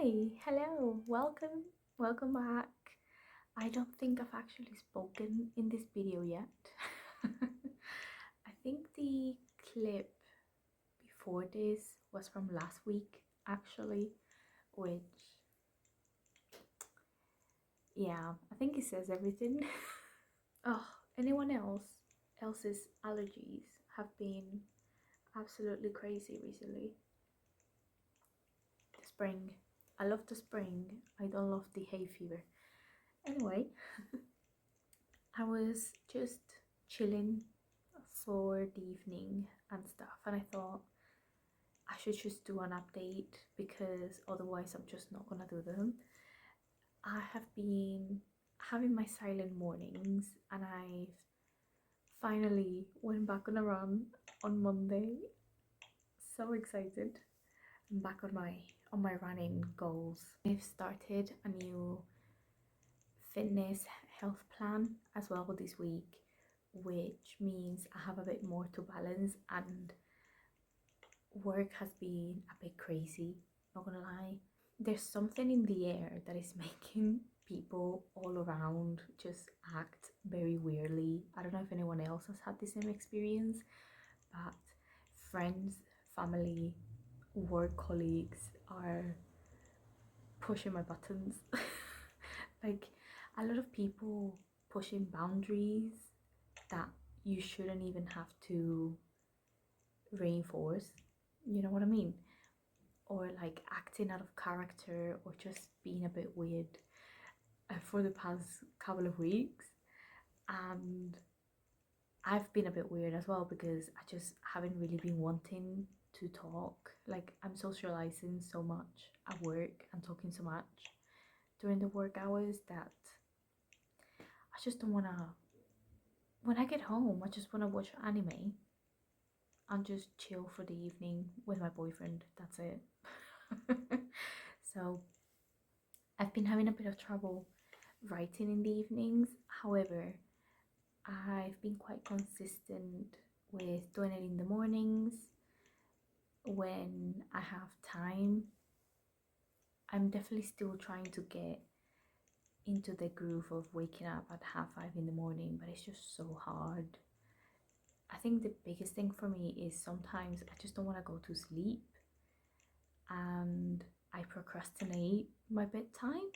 Hi, hello, welcome back. I don't think I've actually spoken in this video yet. I think the clip before this was from last week, actually, which, yeah, I think it says everything. Oh, anyone else's allergies have been absolutely crazy recently. The spring. I love the spring. I don't love the hay fever. Anyway, I was just chilling for the evening and stuff, and I thought I should just do an update because otherwise I'm just not gonna do them. I have been having my silent mornings, and I've finally went back on a run on Monday. So excited. I'm back on my running goals. I've started a new fitness health plan as well this week, which means I have a bit more to balance, and work has been a bit crazy, not gonna lie. There's something in the air that is making people all around just act very weirdly. I don't know if anyone else has had the same experience, but friends, family, work colleagues are pushing my buttons. Like, a lot of people pushing boundaries that you shouldn't even have to reinforce, you know what I mean? Or like acting out of character or just being a bit weird for the past couple of weeks. And I've been a bit weird as well because I just haven't really been wanting to talk. Like, I'm socializing so much at work and talking so much during the work hours that I just don't want to. When I get home, I just want to watch anime and just chill for the evening with my boyfriend. That's it. So I've been having a bit of trouble writing in the evenings. However, I've been quite consistent with doing it in the mornings when I have time. I'm definitely still trying to get into the groove of waking up at 5:30 in the morning, but it's just so hard. I think the biggest thing for me is sometimes I just don't want to go to sleep and I procrastinate my bedtime.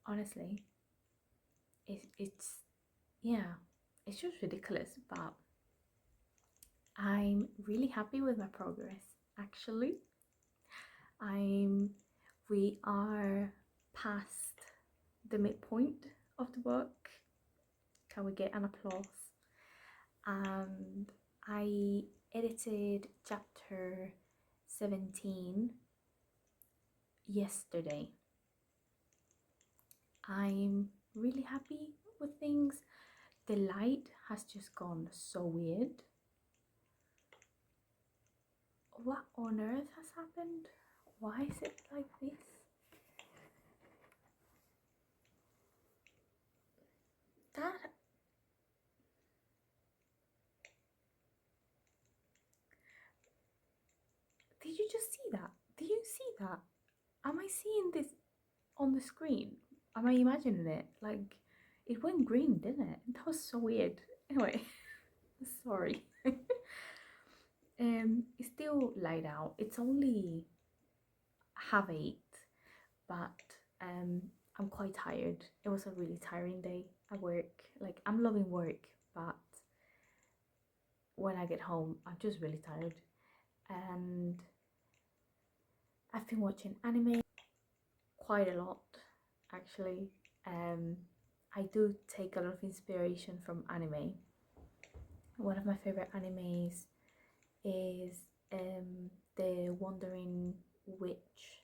Honestly, it's yeah, it's just ridiculous, but I'm really happy with my progress actually. I'm we are past the midpoint of the book. Can we get an applause? And I edited chapter 17 yesterday. I'm really happy with things. The light has just gone so weird. What on earth has happened? Why is it like this? That Did you just see that? Did you see that? Am I seeing this on the screen? Am I imagining it? Like, it went green, didn't it? That was so weird. Anyway, sorry. It's still light out. It's only 8:30, but I'm quite tired. It was a really tiring day at work. Like, I'm loving work, but when I get home, I'm just really tired. And I've been watching anime quite a lot, actually. Um, I do take a lot of inspiration from anime. One of my favorite animes is The Wandering Witch.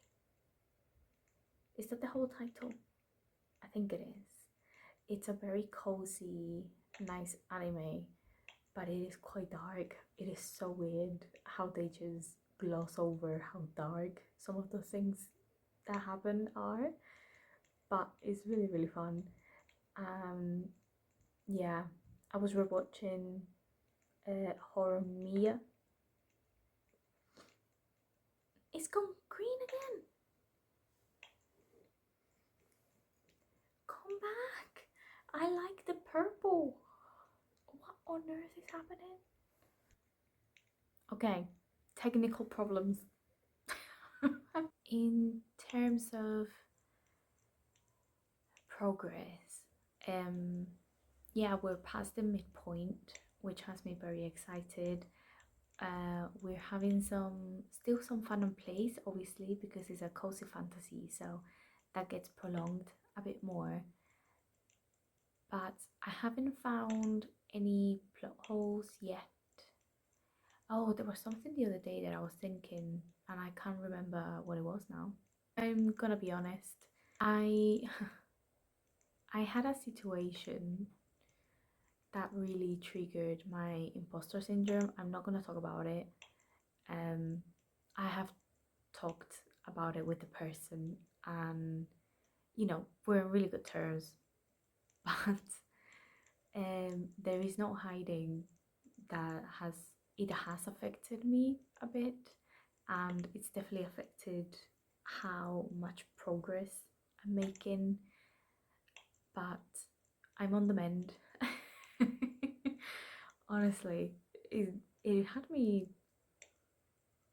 Is that the whole title? I think it is. It's a very cozy, nice anime, but it is quite dark. It is so weird how they just gloss over how dark some of the things that happen are, but it's really, really fun. Yeah, I was rewatching Horror Mia. It's gone green again. Come back. I like the purple. What on earth is happening? Okay, technical problems. In terms of progress, yeah, we're past the midpoint, which has me very excited. We're having still some fun and plays, obviously, because it's a cozy fantasy, so that gets prolonged a bit more. But I haven't found any plot holes yet. Oh, there was something the other day that I was thinking, and I can't remember what it was now. I'm gonna be honest. I I had a situation that really triggered my imposter syndrome. I'm not gonna talk about it. Um, I have talked about it with the person, and we're in really good terms. But there is no hiding that it has affected me a bit, and it's definitely affected how much progress I'm making. But I'm on the mend. Honestly, it had me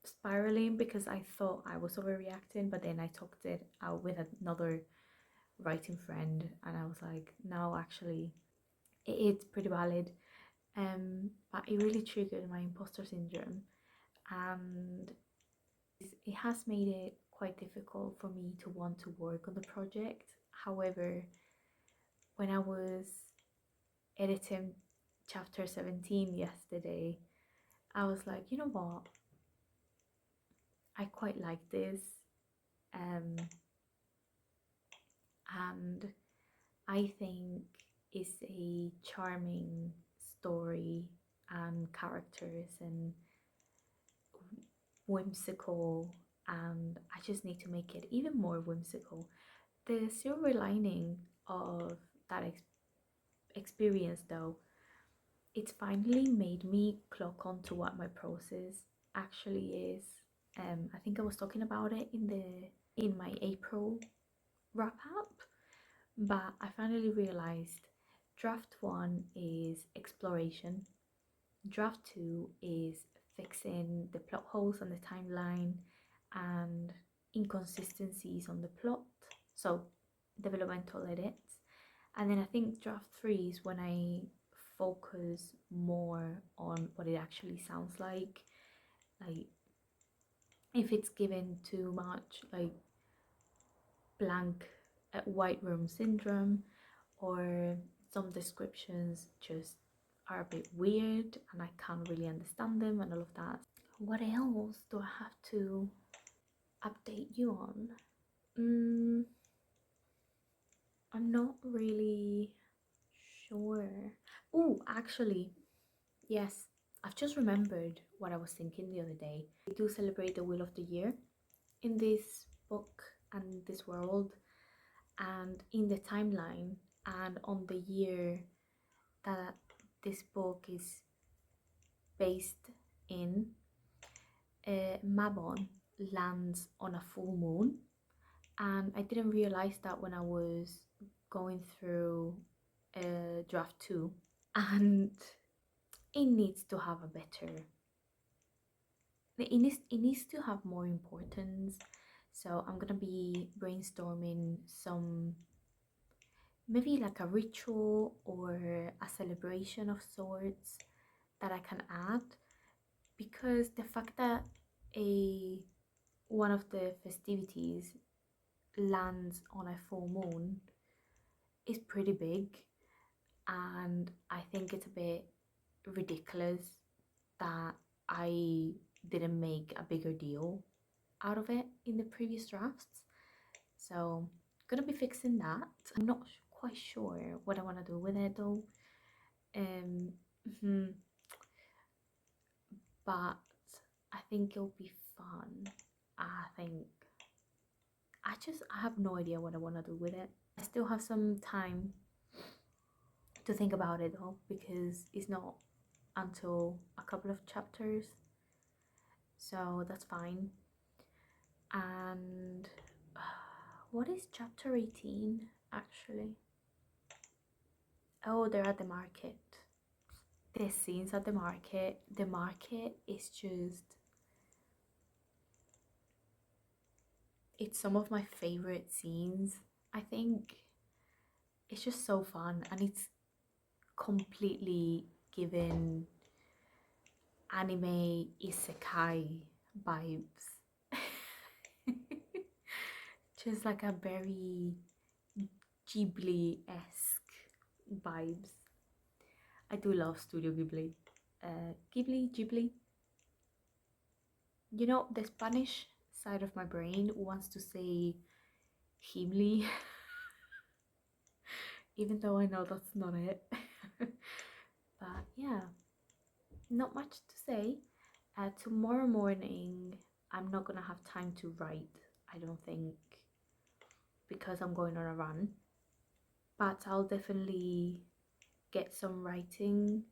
spiraling because I thought I was overreacting, but then I talked it out with another writing friend, and I was like, no, actually, it's pretty valid. But it really triggered my imposter syndrome, and it has made it quite difficult for me to want to work on the project. However, when I was editing chapter 17 yesterday, I was like, you know what? I quite like this. Um, and I think it's a charming story and characters and whimsical, and I just need to make it even more whimsical. The silver lining of that experience, though, it's finally made me clock on to what my process actually is. I think I was talking about it in my April wrap up, but I finally realized draft one is exploration, draft two is fixing the plot holes on the timeline and inconsistencies on the plot, so developmental edits. And then I think draft three is when I focus more on what it actually sounds like if it's given too much like blank white room syndrome, or some descriptions just are a bit weird and I can't really understand them and all of that. What else do I have to update you on? I'm not really sure. Oh, actually, yes, I've just remembered what I was thinking the other day. We do celebrate the Wheel of the Year in this book and this world, and in the timeline, and on the year that this book is based in, Mabon lands on a full moon, and I didn't realize that when I was going through draft 2, and it needs to have a better, it needs to have more importance. So I'm gonna be brainstorming some, maybe like a ritual or a celebration of sorts that I can add, because the fact that a one of the festivities lands on a full moon is pretty big, and I think it's a bit ridiculous that I didn't make a bigger deal out of it in the previous drafts. So gonna be fixing that. I'm not quite sure what I want to do with it though. Mhm. But I think it'll be fun. I think I have no idea what I want to do with it. I still have some time to think about it though, because it's not until a couple of chapters, so that's fine. And what is chapter 18 actually? Oh, they're at the market. The scenes at the market. The market is just, it's some of my favorite scenes. I think it's just so fun, and it's completely given anime isekai vibes. Just like a very Ghibli-esque vibes. I do love Studio Ghibli. Ghibli. You know, the Spanish side of my brain wants to say Ghibli, even though I know that's not it. But yeah, not much to say. Tomorrow morning, I'm not gonna have time to write, I don't think, because I'm going on a run. But I'll definitely get some writing,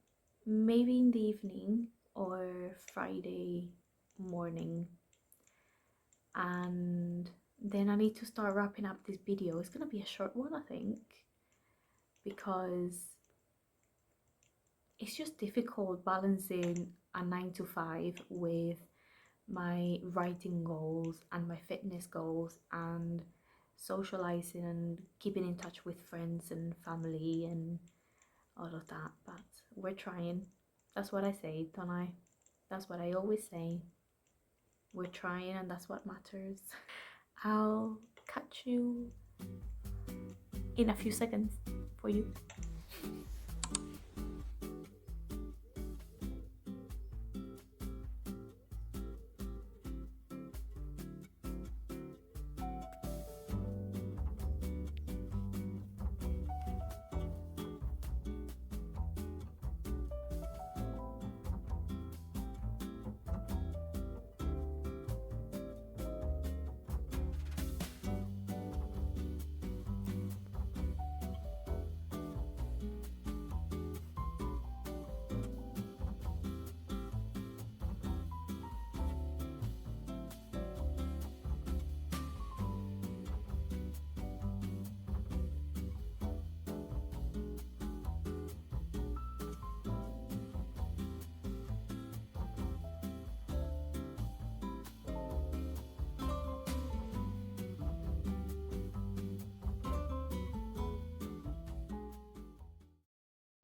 maybe in the evening or Friday morning. And then I need to start wrapping up this video. It's gonna be a short one, I think, because it's just difficult balancing a 9 to 5 with my writing goals and my fitness goals and socializing and keeping in touch with friends and family and all of that. But we're trying. That's what I say, don't I? That's what I always say. We're trying, and that's what matters. I'll catch you in a few seconds for you.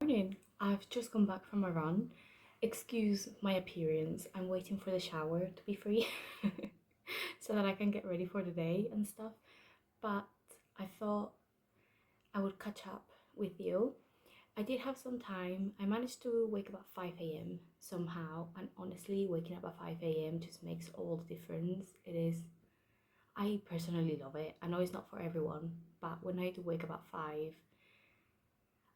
Morning. I've just come back from a run. Excuse my appearance. I'm waiting for the shower to be free so that I can get ready for the day and stuff. But I thought I would catch up with you. I did have some time. I managed to wake up at 5 a.m. somehow, and honestly, waking up at 5 a.m. just makes all the difference. It is, I personally love it. I know it's not for everyone, but when I do wake up at 5,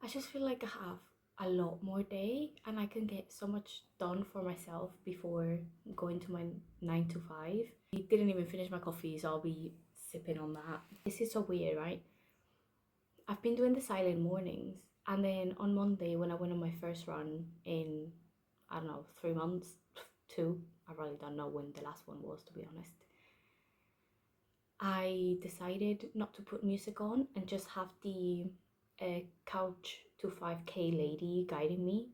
I just feel like I have a lot more day and I can get so much done for myself before going to my 9 to 5. I didn't even finish my coffee, so I'll be sipping on that. This is so weird, right? I've been doing the silent mornings, and then on Monday when I went on my first run in, I don't know, 3 months, two, I really don't know when the last one was, to be honest. I decided not to put music on and just have the couch to 5K lady guiding me,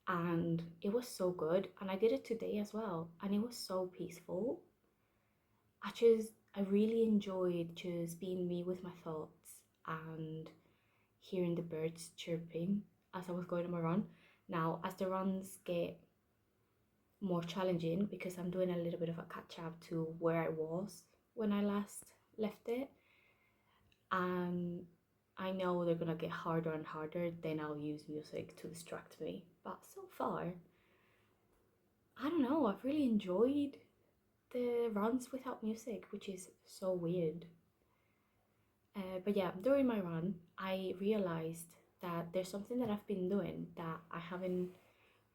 and it was so good. And I did it today as well, and it was so peaceful. I really enjoyed just being me with my thoughts and hearing the birds chirping as I was going on my run. Now, as the runs get more challenging, because I'm doing a little bit of a catch up to where I was when I last left it, and I know they're gonna get harder and harder, then I'll use music to distract me. But so far, I don't know, I've really enjoyed the runs without music, which is so weird. But yeah, during my run, I realized that there's something that I've been doing that I haven't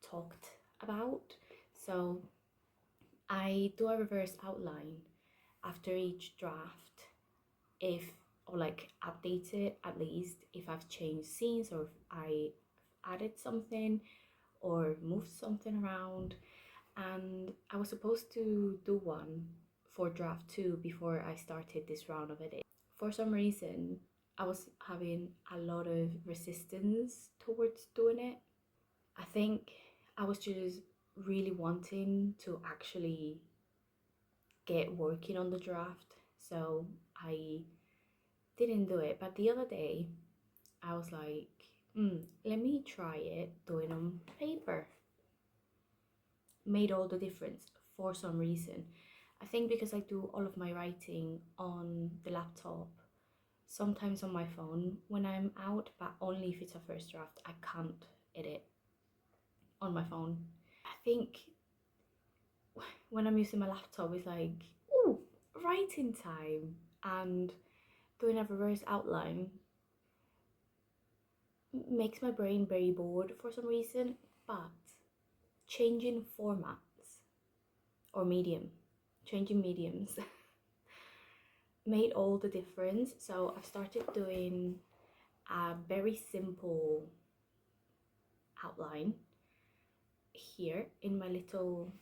talked about. So I do a reverse outline after each draft, if, or like update it at least if I've changed scenes or if I added something or moved something around. And I was supposed to do one for draft 2 before I started this round of editing. For some reason, I was having a lot of resistance towards doing it. I think I was just really wanting to actually get working on the draft, so I didn't do it. But the other day, I was like, let me try it doing on paper. Made all the difference for some reason. I think because I do all of my writing on the laptop, sometimes on my phone when I'm out, but only if it's a first draft. I can't edit on my phone. I think when I'm using my laptop, it's like, ooh, writing time, and doing a reverse outline makes my brain very bored for some reason. But changing formats or changing mediums made all the difference. So I've started doing a very simple outline here in my little,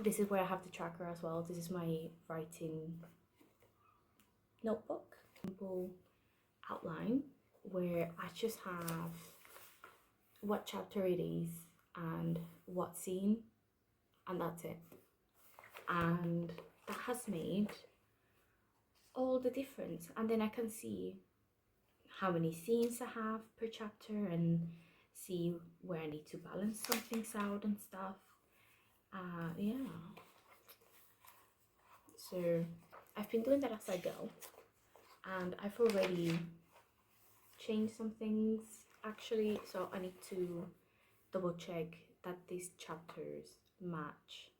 this is where I have the tracker as well. This is my writing notebook. Simple outline where I just have what chapter it is and what scene, and that's it. And that has made all the difference. And then I can see how many scenes I have per chapter and see where I need to balance some things out and stuff. Yeah. So I've been doing that as I go, and I've already changed some things actually, so I need to double check that these chapters match.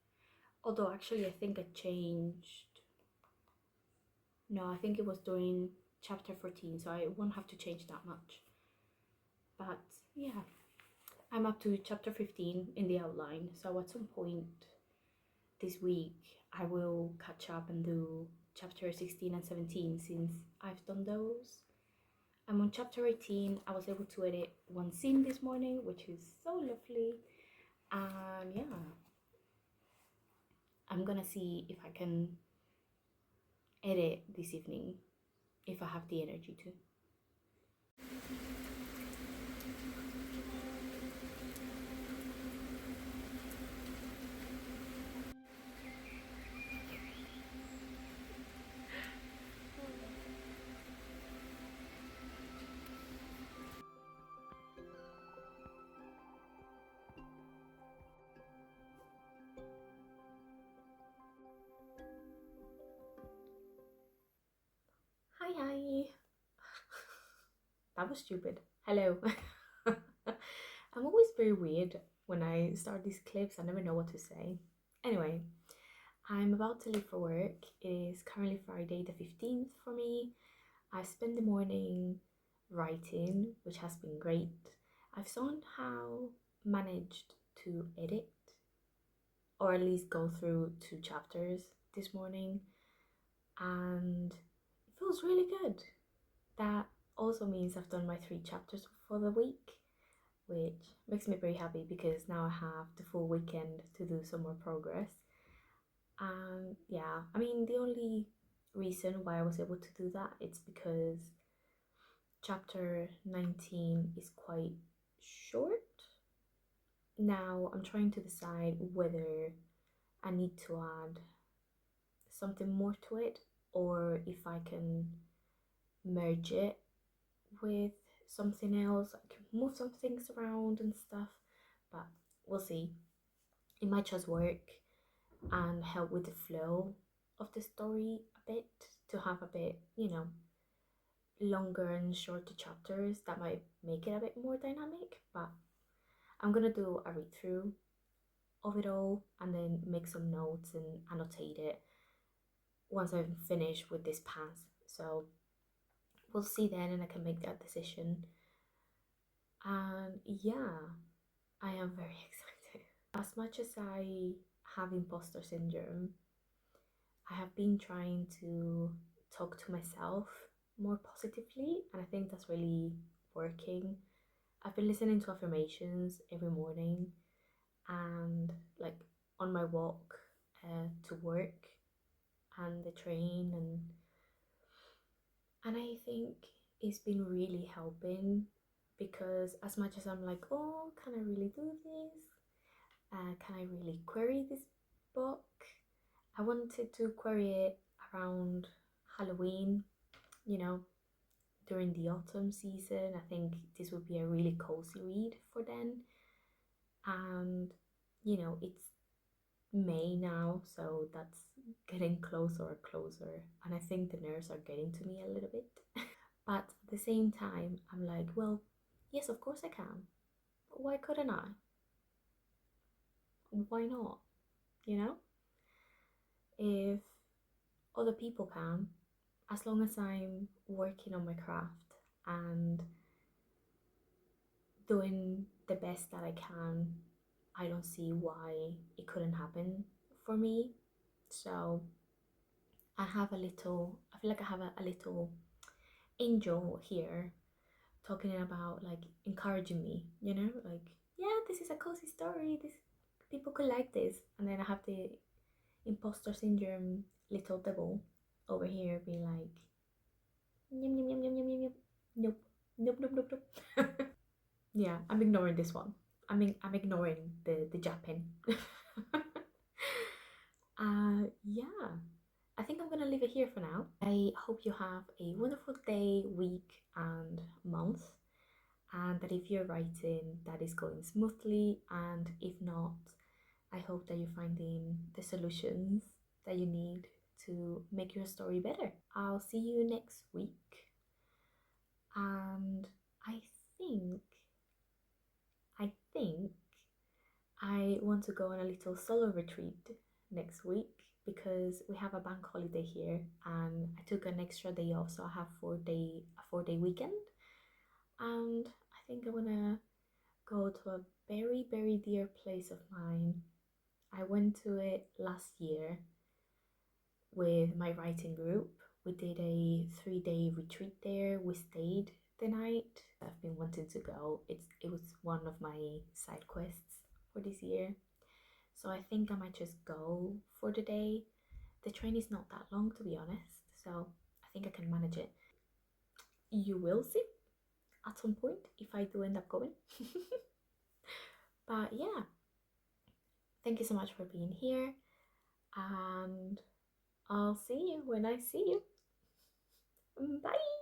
Although actually I think I changed, no, I think it was during chapter 14, so I won't have to change that much. But yeah, I'm up to chapter 15 in the outline, so at some point this week I will catch up and do chapter 16 and 17 since I've done those. I'm on chapter 18. I was able to edit one scene this morning, which is so lovely. And yeah, I'm gonna see if I can edit this evening, if I have the energy to. Hi. That was stupid. Hello. I'm always very weird when I start these clips. I never know what to say. Anyway, I'm about to leave for work. It is currently Friday the 15th for me. I spent the morning writing, which has been great. I've somehow managed to edit, or at least go through 2 chapters this morning, and it feels really good. That also means I've done my 3 chapters for the week, which makes me very happy because now I have the full weekend to do some more progress. And yeah, I mean, the only reason why I was able to do that, it's because chapter 19 is quite short. Now I'm trying to decide whether I need to add something more to it, or if I can merge it with something else. I can move some things around and stuff, but we'll see. It might just work and help with the flow of the story a bit, to have a bit, longer and shorter chapters. That might make it a bit more dynamic, but I'm gonna do a read through of it all and then make some notes and annotate it once I'm finished with this pass. So we'll see then, and I can make that decision. And yeah, I am very excited. As much as I have imposter syndrome, I have been trying to talk to myself more positively, and I think that's really working. I've been listening to affirmations every morning, and like on my walk to work, and the train, and I think it's been really helping because as much as I'm like, oh, can I really do this? Can I really query this book? I wanted to query it around Halloween, you know, during the autumn season. I think this would be a really cozy read for then. And, it's May now, so that's getting closer and closer. And I think the nerves are getting to me a little bit. But at the same time, I'm like, well, yes, of course I can. Why couldn't I? Why not? You know? If other people can, as long as I'm working on my craft and doing the best that I can, I don't see why it couldn't happen for me. So I feel like I have a little angel here talking about like encouraging me, like, yeah, this is a cozy story. This people could like this. And then I have the imposter syndrome little devil over here being like, yum, yum, yum, yum, yum, yum, yum. Nope, nope, nope, nope, nope. Yeah, I'm ignoring this one. I'm ignoring the Japan. Yeah, I think I'm gonna leave it here for now. I hope you have a wonderful day, week, and month, and that if you're writing, that is going smoothly. And if not, I hope that you're finding the solutions that you need to make your story better. I'll see you next week, and I think I think I want to go on a little solo retreat next week because we have a bank holiday here and I took an extra day off, so I have a 4 day weekend. And I think I wanna go to a very, very dear place of mine. I went to it last year with my writing group. We did a 3 day retreat there. We stayed the night. I've been wanting to go. It was one of my side quests for this year. So I think I might just go for the day. The train is not that long, to be honest, so I think I can manage it. You will see at some point if I do end up going. But yeah, thank you so much for being here, and I'll see you when I see you. Bye!